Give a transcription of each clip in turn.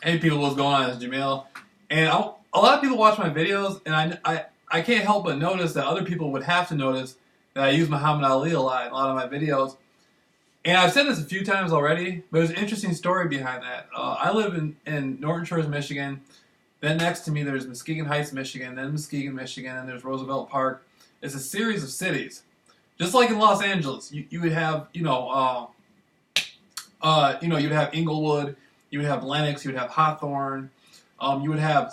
Hey people, what's going on? It's Jameel, and a lot of people watch my videos, and I can't help but notice that other people would have to notice that I use Muhammad Ali a lot in a lot of my videos. And I've said this a few times already, but there's an interesting story behind that. I live in Norton Shores, Michigan. Then next to me there's Muskegon Heights, Michigan. Then Muskegon, Michigan, and there's Roosevelt Park. It's a series of cities, just like in Los Angeles. You would have you'd have Inglewood, you would have Lenox, you would have Hawthorne, you would have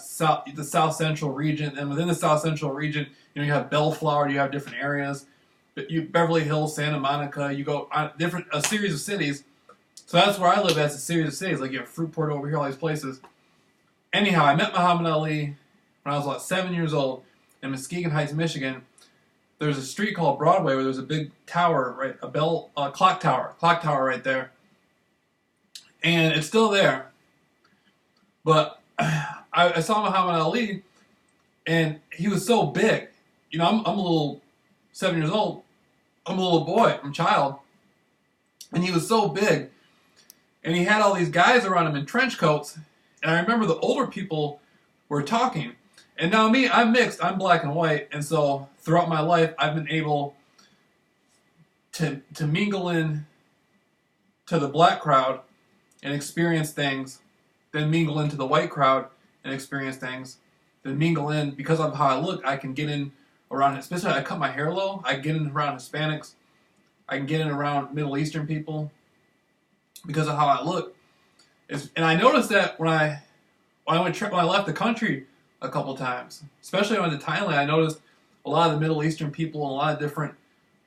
the South Central region, and within the South Central region, you have Bellflower, you have different areas, but Beverly Hills, Santa Monica, you go on a series of cities. So that's where I live. As a series of cities, like you have Fruitport over here, all these places. Anyhow, I met Muhammad Ali when I was about 7 years old in Muskegon Heights, Michigan. There's a street called Broadway where there's a big tower, right, clock tower right there, and it's still there. But I saw Muhammad Ali, and he was so big. I'm a little 7 years old. I'm a little boy. I'm a child, and he was so big, and he had all these guys around him in trench coats. And I remember the older people were talking. And now me, I'm mixed. I'm black and white, and so throughout my life, I've been able to mingle in to the black crowd and experience things, then mingle into the white crowd and experience things, then mingle in because of how I look. I can get in around, especially I cut my hair low. I get in around Hispanics. I can get in around Middle Eastern people because of how I look. And I noticed that when I left the country a couple times, especially when I went to Thailand, I noticed a lot of the Middle Eastern people and a lot of different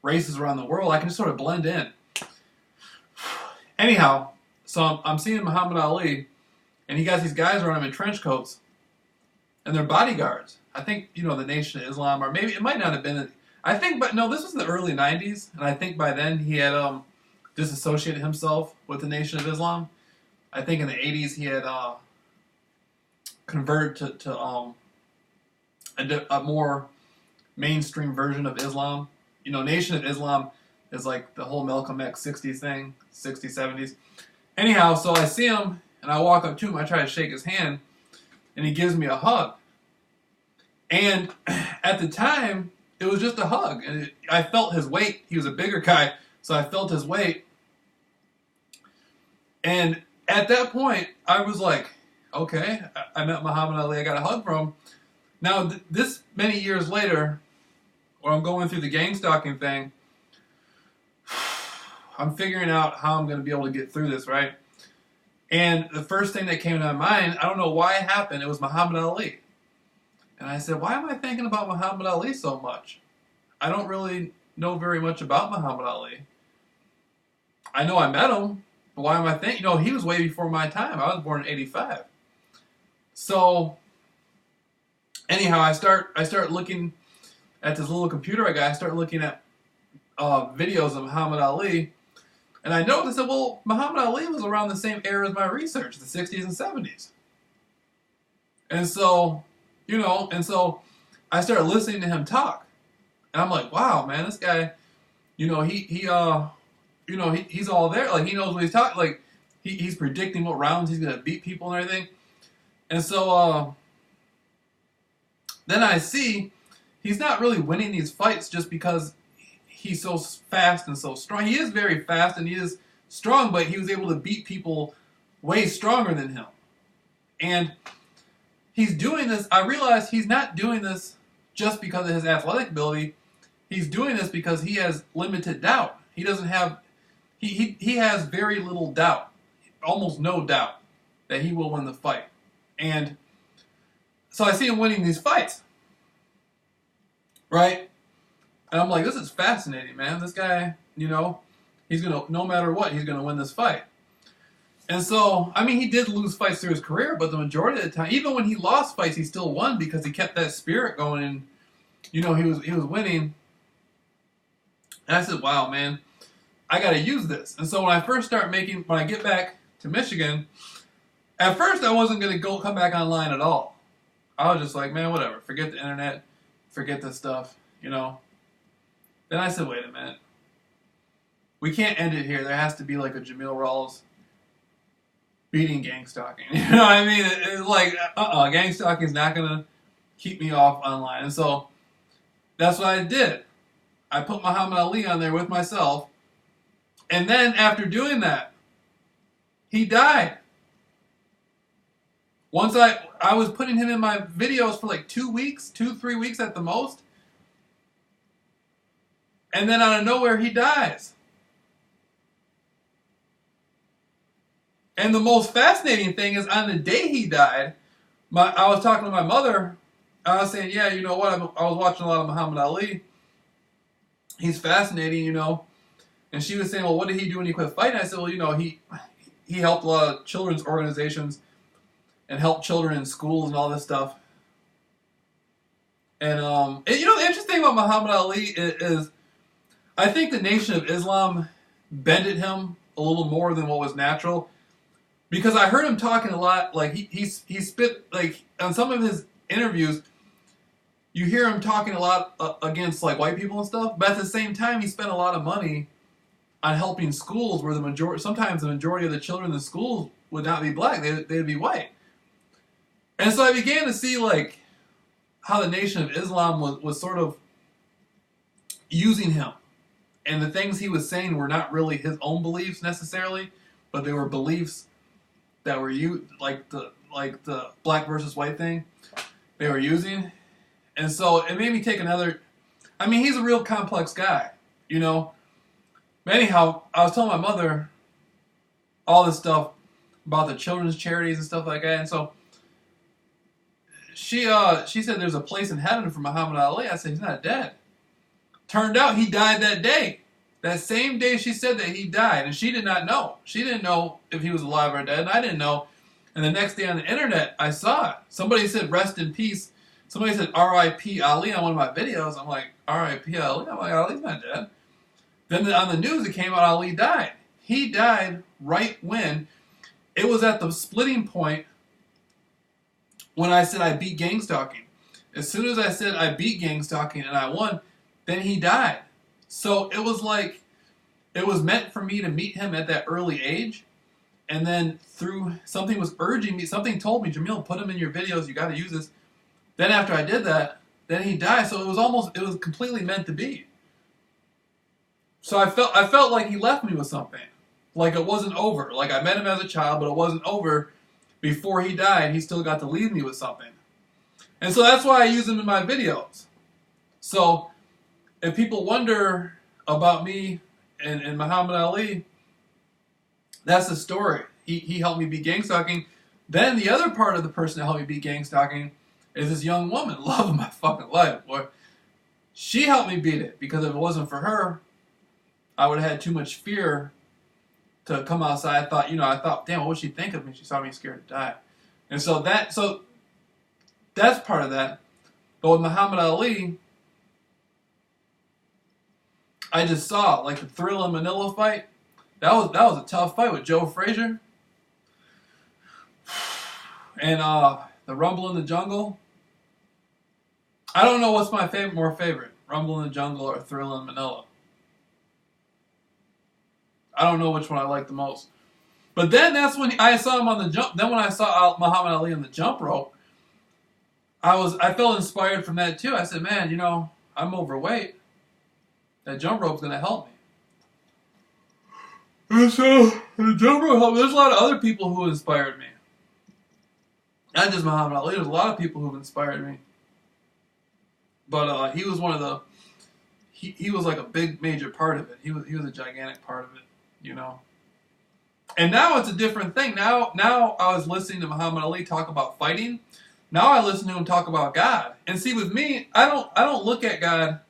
races around the world. I can just sort of blend in. Anyhow, so I'm seeing Muhammad Ali, and he got these guys around him in trench coats, and they're bodyguards. I think, the Nation of Islam, or maybe it might not have been. I think, but no, this was in the early 90s, and I think by then he had disassociated himself with the Nation of Islam. I think in the 80s he had converted to a more mainstream version of Islam. Nation of Islam is like the whole Malcolm X 60s thing, 60s, 70s. Anyhow, so I see him, and I walk up to him, I try to shake his hand, and he gives me a hug. And at the time, it was just a hug. And I felt his weight. He was a bigger guy, so I felt his weight. And at that point, I was like, okay, I met Muhammad Ali, I got a hug from him. Now, this many years later, when I'm going through the gang stalking thing, I'm figuring out how I'm going to be able to get through this, right? And the first thing that came to my mind, I don't know why it happened, it was Muhammad Ali. And I said, why am I thinking about Muhammad Ali so much? I don't really know very much about Muhammad Ali. I know I met him, but why am I thinking? He was way before my time. I was born in 85. So, anyhow, I start looking at this little computer I got. I start looking at videos of Muhammad Ali. And I noticed that, well, Muhammad Ali was around the same era as my research, the 60s and 70s. And so, I started listening to him talk. And I'm like, wow, man, this guy, he's all there. Like, he knows what he's talking. Like, he's predicting what rounds he's going to beat people and everything. And so, then I see he's not really winning these fights just because he's so fast and so strong. He is very fast and he is strong, but he was able to beat people way stronger than him. And he's doing this, I realize he's not doing this just because of his athletic ability. He's doing this because he has limited doubt. He doesn't have, he has very little doubt, almost no doubt, that he will win the fight. And so I see him winning these fights, right? And I'm like, this is fascinating, man. This guy, he's going to, no matter what, he's going to win this fight. And so, he did lose fights through his career, but the majority of the time, even when he lost fights, he still won because he kept that spirit going and, he was winning. And I said, wow, man, I got to use this. And so when I get back to Michigan, at first I wasn't going to come back online at all. I was just like, man, whatever. Forget the internet. Forget this stuff, Then I said, wait a minute. We can't end it here. There has to be like a JAMEEL RAWLS beating gang stalking. You know what I mean? It's like, gang stalking is not going to keep me off online. And so that's what I did. I put Muhammad Ali on there with myself. And then after doing that, he died. Once I was putting him in my videos for like 2 weeks, 3 weeks at the most. And then out of nowhere, he dies. And the most fascinating thing is on the day he died, I was talking to my mother. I was saying, yeah, you know what? I was watching a lot of Muhammad Ali. He's fascinating, you know. And she was saying, well, what did he do when he quit fighting? I said, well, you know, he helped a lot of children's organizations and helped children in schools and all this stuff. And, you know, the interesting thing about Muhammad Ali is I think the Nation of Islam bended him a little more than what was natural. Because I heard him talking a lot, like, he spit, like, on some of his interviews, you hear him talking a lot against, like, white people and stuff, but at the same time, he spent a lot of money on helping schools where sometimes the majority of the children in the schools would not be black, they'd be white. And so I began to see, like, how the Nation of Islam was sort of using him. And the things he was saying were not really his own beliefs necessarily, but they were beliefs that were like the black versus white thing they were using. And so it made me take another. I mean, he's a real complex guy, you know. But anyhow, I was telling my mother all this stuff about the children's charities and stuff like that, and so she said there's a place in heaven for Muhammad Ali. I said he's not dead. Turned out he died that day. That same day she said that he died, and she did not know. She didn't know if he was alive or dead, and I didn't know. And the next day on the internet, I saw it. Somebody said, rest in peace. Somebody said, R.I.P. Ali on one of my videos. I'm like, R.I.P. Ali? I'm like, Ali's not dead. Then on the news, it came out Ali died. He died right when, it was at the splitting point when I said I beat gang stalking. As soon as I said I beat gang stalking and I won, then he died. So it was like, it was meant for me to meet him at that early age. And then through, something was urging me, something told me, Jameel, put him in your videos, you got to use this. Then after I did that, then he died. So it was completely meant to be. So I felt like he left me with something. Like it wasn't over. Like I met him as a child, but it wasn't over. Before he died, he still got to leave me with something. And so that's why I use him in my videos. So if people wonder about me and Muhammad Ali, that's the story. He helped me beat gang stalking. Then the other part of the person that helped me beat gang stalking is this young woman, love of my fucking life. Boy, she helped me beat it, because if it wasn't for her, I would have had too much fear to come outside. I thought, damn, what would she think of me? She saw me scared to die. And so that's part of that. But with Muhammad Ali, I just saw, like, the Thrill in Manila fight. That was a tough fight with Joe Frazier. And the Rumble in the Jungle. I don't know what's my more favorite, Rumble in the Jungle or Thrill in Manila. I don't know which one I like the most. But then that's when I saw him on the jump. Then when I saw Muhammad Ali on the jump rope, I felt inspired from that too. I said, man, you know, I'm overweight. That jump rope's going to help me. And so the jump rope helped. There's a lot of other people who inspired me. Not just Muhammad Ali. There's a lot of people who've inspired me. But he was one of the. He was like a big major part of it. He was a gigantic part of it, you know. And now it's a different thing. Now I was listening to Muhammad Ali talk about fighting. Now I listen to him talk about God. And see, with me, I don't look at God.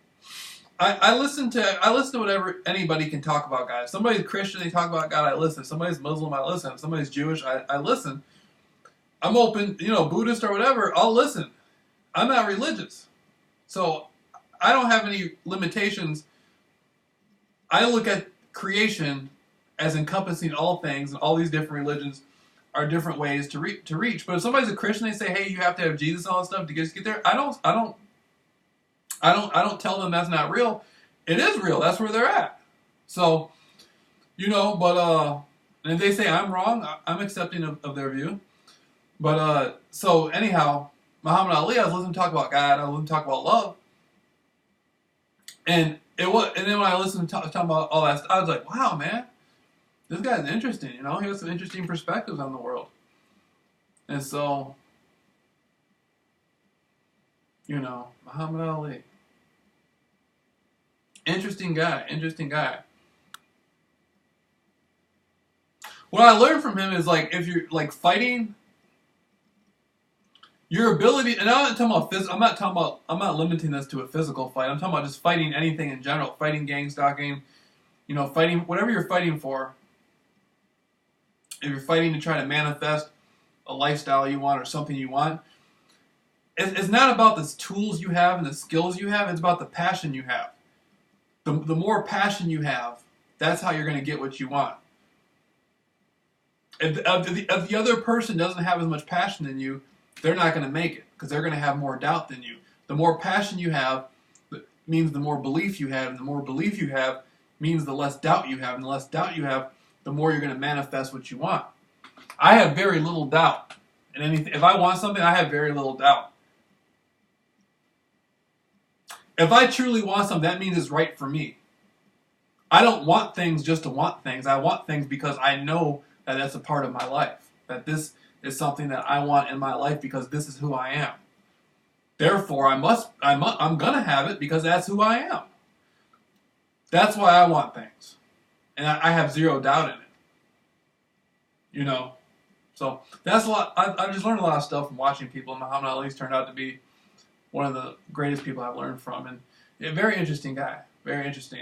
I listen to whatever anybody can talk about God. If somebody's Christian, they talk about God, I listen. If somebody's Muslim, I listen. If somebody's Jewish, I listen. I'm open, you know, Buddhist or whatever, I'll listen. I'm not religious. So I don't have any limitations. I look at creation as encompassing all things, and all these different religions are different ways to reach. But if somebody's a Christian, they say, "Hey, you have to have Jesus and all that stuff to get there." I don't tell them that's not real. It is real. That's where they're at. So, you know, but And if they say I'm wrong, I'm accepting of their view. But so anyhow, Muhammad Ali, I was listening to talk about God, I was listening to talk about love, and then when I listened to talk about all that stuff, I was like, wow, man, this guy's interesting. You know, he has some interesting perspectives on the world. And so, you know, Muhammad Ali, interesting guy, interesting guy. What I learned from him is like if you're like fighting, your ability, and I'm not talking about I'm not limiting this to a physical fight. I'm talking about just fighting anything in general, fighting gang stalking, you know, fighting whatever you're fighting for. If you're fighting to try to manifest a lifestyle you want or something you want, it's not about the tools you have and the skills you have. It's about the passion you have. The more passion you have, that's how you're going to get what you want. If the other person doesn't have as much passion than you, they're not going to make it because they're going to have more doubt than you. The more passion you have means the more belief you have, and the more belief you have means the less doubt you have, and the less doubt you have, the more you're going to manifest what you want. I have very little doubt in anything. If I want something, I have very little doubt. If I truly want something, that means it's right for me. I don't want things just to want things. I want things because I know that that's a part of my life. That this is something that I want in my life because this is who I am. Therefore, I'm gonna have it because that's who I am. That's why I want things, and I have zero doubt in it. You know, so that's a lot. I've just learned a lot of stuff from watching people. And Muhammad Ali's turned out to be one of the greatest people I've learned from, and a very interesting guy. Very interesting.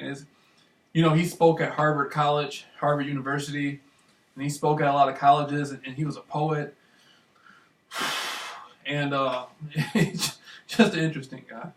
You know, he spoke at Harvard College, Harvard University, and he spoke at a lot of colleges, and he was a poet. And he's just an interesting guy.